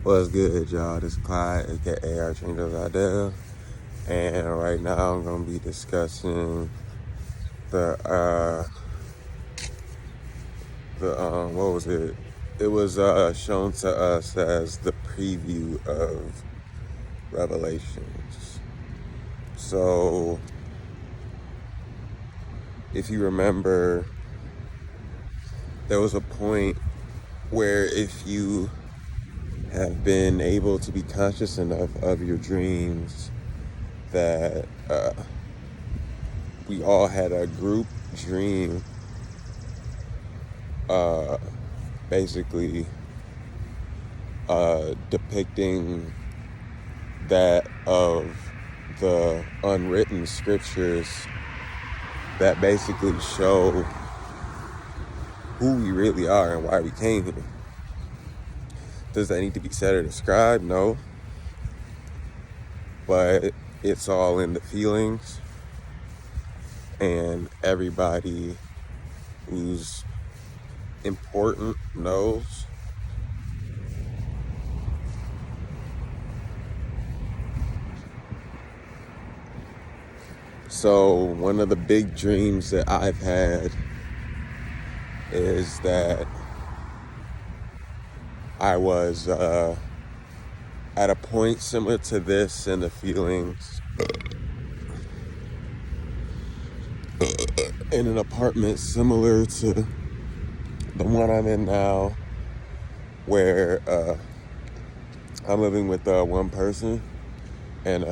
What's good, y'all? This is Clyde, aka Archangel Adele, and right now I'm gonna be discussing the what was it? It was shown to us as the preview of Revelations. So, if you remember, there was a point where if you have been able to be conscious enough of your dreams that we all had a group dream, basically depicting that of the unwritten scriptures that basically show who we really are and why we came here. Does that need to be said or described? No. But it's all in the feelings, and everybody who's important knows. So one of the big dreams that I've had is that I was at a point similar to this in the feelings in an apartment similar to the one I'm in now, where I'm living with one person, and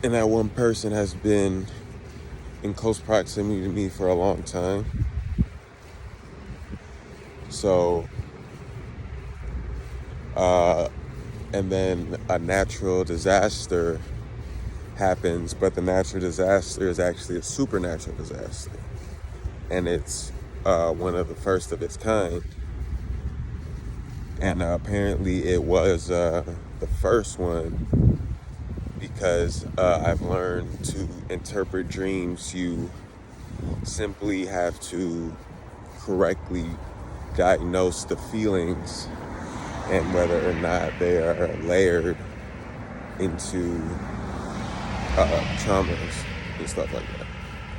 that one person has been in close proximity to me for a long time. So, and then a natural disaster happens, but the natural disaster is actually a supernatural disaster. And it's one of the first of its kind. And apparently it was the first one because I've learned to interpret dreams. You simply have to correctly diagnose the feelings and whether or not they are layered into traumas and stuff like that,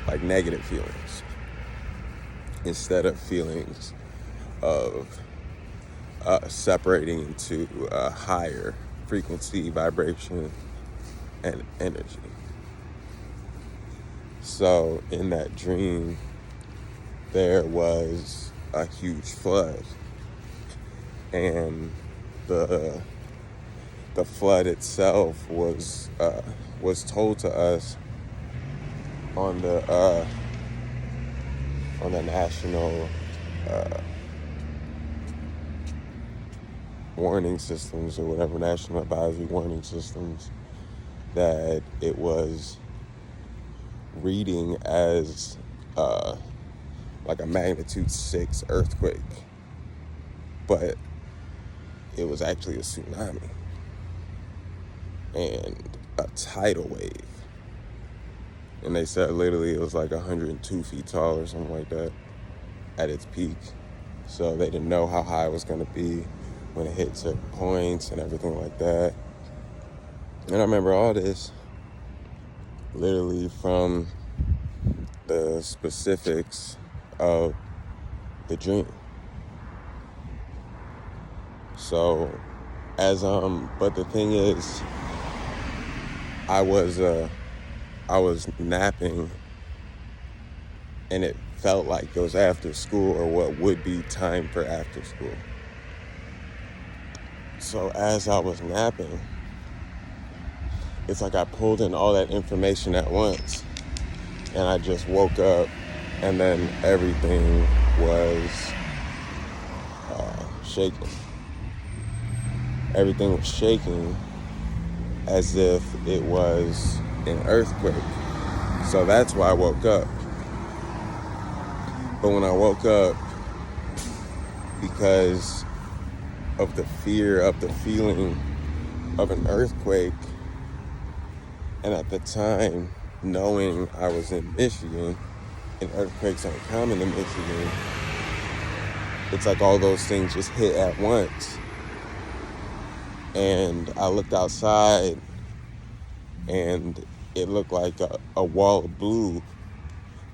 like negative feelings, instead of feelings of separating into higher frequency, vibration, and energy. So in that dream, there was a huge flood, and the flood itself was told to us on the national warning systems, or whatever, national advisory warning systems, that it was reading as like a magnitude 6 earthquake, but it was actually a tsunami and a tidal wave. And they said literally it was like 102 feet tall or something like that at its peak. So they didn't know how high it was going to be when it hit certain points and everything like that. And I remember all this literally from the specifics of the dream. So but the thing is, I was napping, and it felt like it was after school, or what would be time for after school. So as I was napping, it's like I pulled in all that information at once, and I just woke up, and then everything was shaking. Everything was shaking as if it was an earthquake. So that's why I woke up. But when I woke up, because of the fear of the feeling of an earthquake, and at the time knowing I was in Michigan and earthquakes aren't common in Michigan, it's like all those things just hit at once. And I looked outside, and it looked like a wall of blue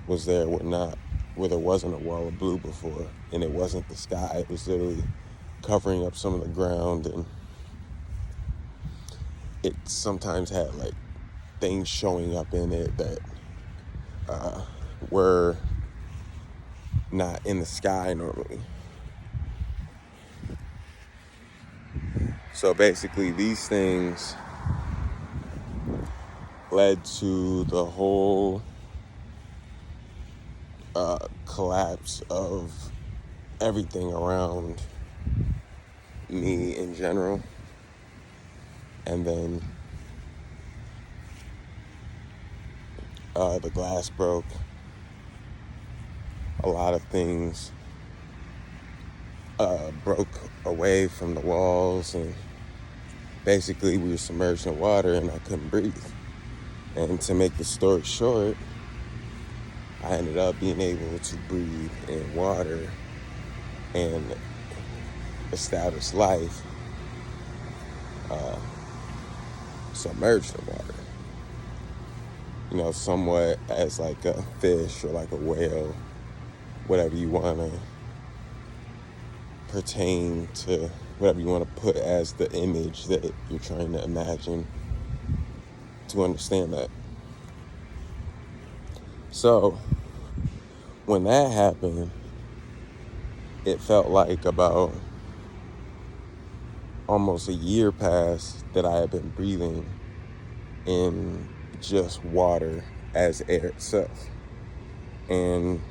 was there where there wasn't a wall of blue before. And it wasn't the sky. It was literally covering up some of the ground, and it sometimes had like things showing up in it that were not in the sky normally. So basically these things led to the whole collapse of everything around me in general. And then the glass broke. A lot of things broke away from the walls, and basically we were submerged in water and I couldn't breathe. And to make the story short, I ended up being able to breathe in water and establish life submerged in water. You know, somewhat as like a fish or like a whale, whatever you want to pertain to, whatever you want to put as the image that you're trying to imagine to understand that. So when that happened, it felt like about almost a year passed that I had been breathing in just water as air itself. And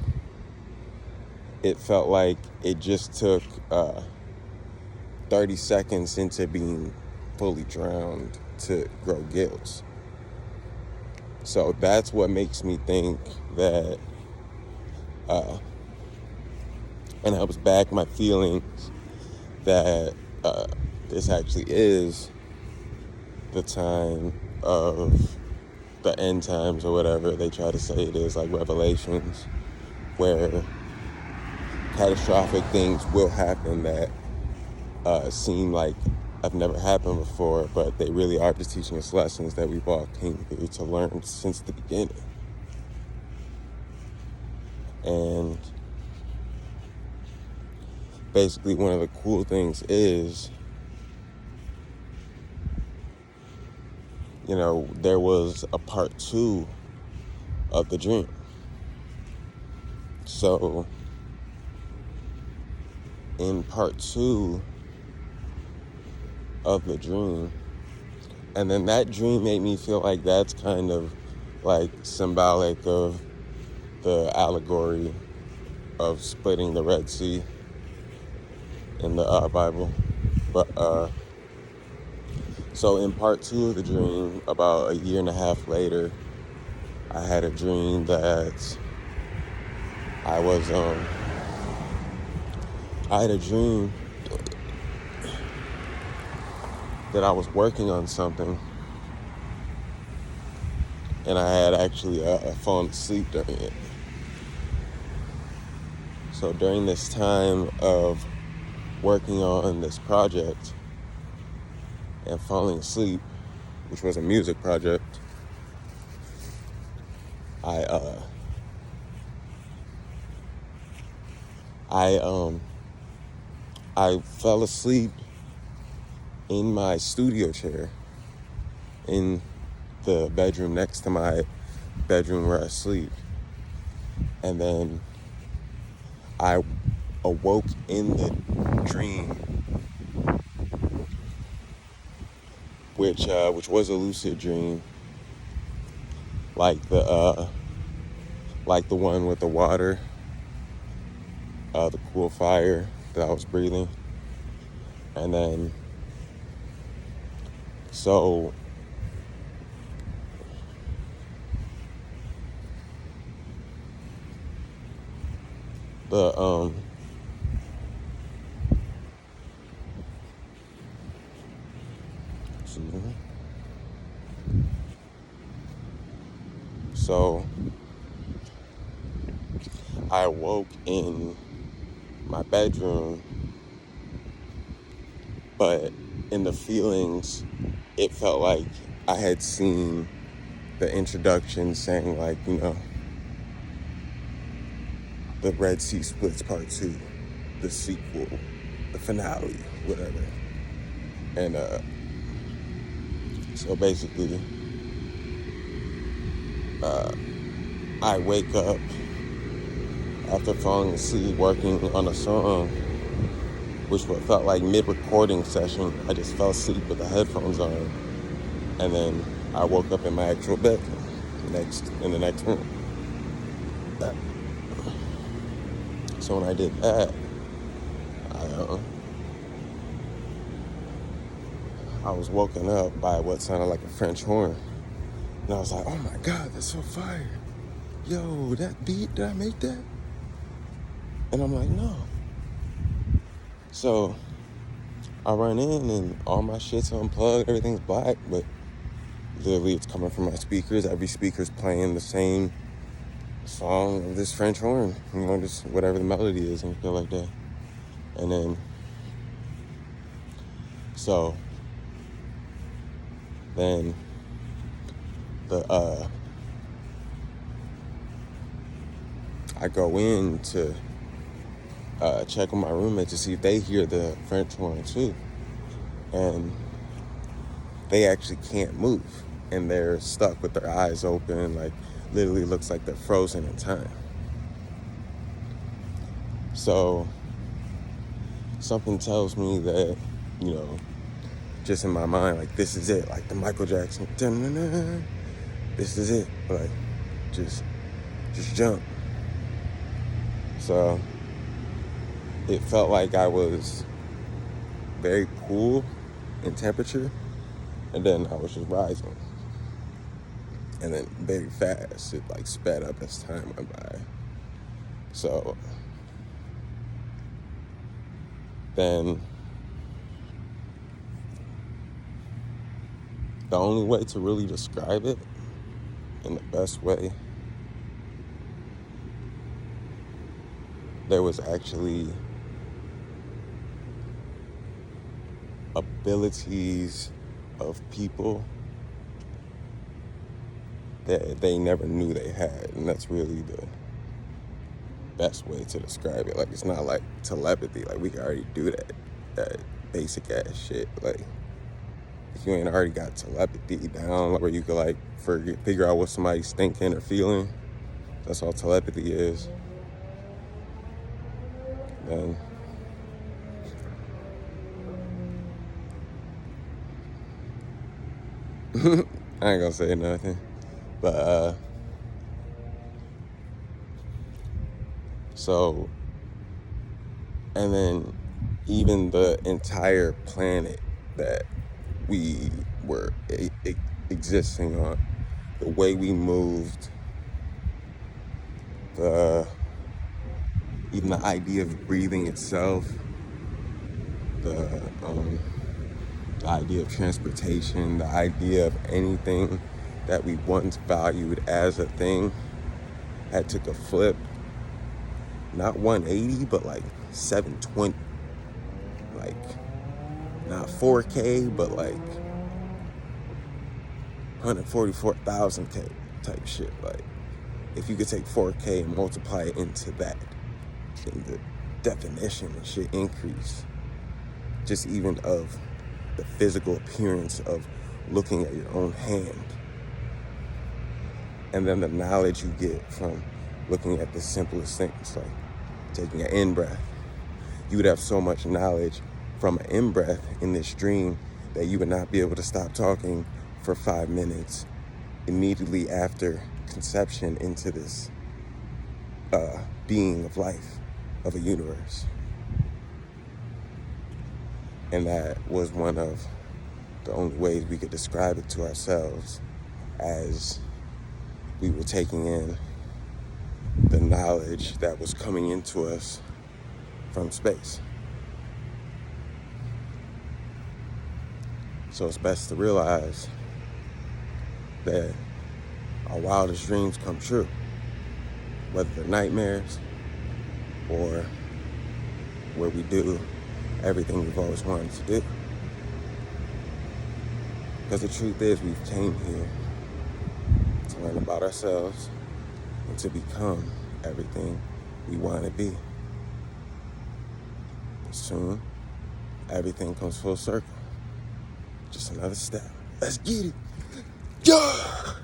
it felt like it just took 30 seconds into being fully drowned to grow gills. So that's what makes me think that, and helps back my feelings that this actually is the time of the end times or whatever they try to say it is, like Revelations, where catastrophic things will happen that seem like have never happened before, but they really are just teaching us lessons that we've all came here to learn since the beginning. And basically one of the cool things is, you know, there was a part 2 of the dream. So in part 2 of the dream, and then that dream made me feel like that's kind of like symbolic of the allegory of splitting the Red Sea in the Bible. But so in part 2 of the dream, about a year and a half later, I had a dream that I had a dream that I was working on something, and I had actually fallen asleep during it. So during this time of working on this project and falling asleep, which was a music project, I fell asleep in my studio chair in the bedroom next to my bedroom where I sleep. And then I awoke in the dream, which was a lucid dream, like the one with the water, the cool fire that I was breathing. And then so the so I awoke in my bedroom, but in the feelings, it felt like I had seen the introduction saying, like, the Red Sea Splits Part 2, the sequel, the finale, whatever. And so basically, I wake up after falling asleep working on a song, which felt like mid-recording session. I just fell asleep with the headphones on, and then I woke up in my actual bed in the next room. So when I did that, I was woken up by what sounded like a French horn. And I was like, oh my God, that's so fire. Yo, that beat, did I make that? And I'm like, no. So I run in and all my shit's unplugged, everything's black, but literally it's coming from my speakers. Every speaker's playing the same song of this French horn, just whatever the melody is and feel like that. And then, so then I go in to check on my roommate to see if they hear the French horn too. And they actually can't move. And they're stuck with their eyes open, like literally looks like they're frozen in time. So something tells me that, just in my mind, like, this is it, like the Michael Jackson, this is it, like, just jump. So it felt like I was very cool in temperature, and then I was just rising. And then very fast, it like sped up as time went by. So then the only way to really describe it in the best way, there was actually abilities of people that they never knew they had. And that's really the best way to describe it. Like, it's not like telepathy. Like, we can already do that basic ass shit. Like, if you ain't already got telepathy down, where you could like figure out what somebody's thinking or feeling, that's all telepathy is. Then I ain't gonna say nothing, but so, and then even the entire planet that we were existing on, the way we moved, even the idea of breathing itself, the idea of transportation, the idea of anything that we once valued as a thing had took a flip, not 180, but like 720, like not 4K, but like 144,000K type shit. Like, if you could take 4K and multiply it into that, and the definition and shit increase, just even of the physical appearance of looking at your own hand, and then the knowledge you get from looking at the simplest things, like taking an in-breath. You would have so much knowledge from an in-breath in this dream that you would not be able to stop talking for 5 minutes immediately after conception into this being of life, of a universe. And that was one of the only ways we could describe it to ourselves, as we were taking in the knowledge that was coming into us from space. So it's best to realize that our wildest dreams come true, whether they're nightmares or where we do everything we've always wanted to do. Because the truth is, we've came here to learn about ourselves and to become everything we want to be. Soon, everything comes full circle. Just another step. Let's get it. Yeah!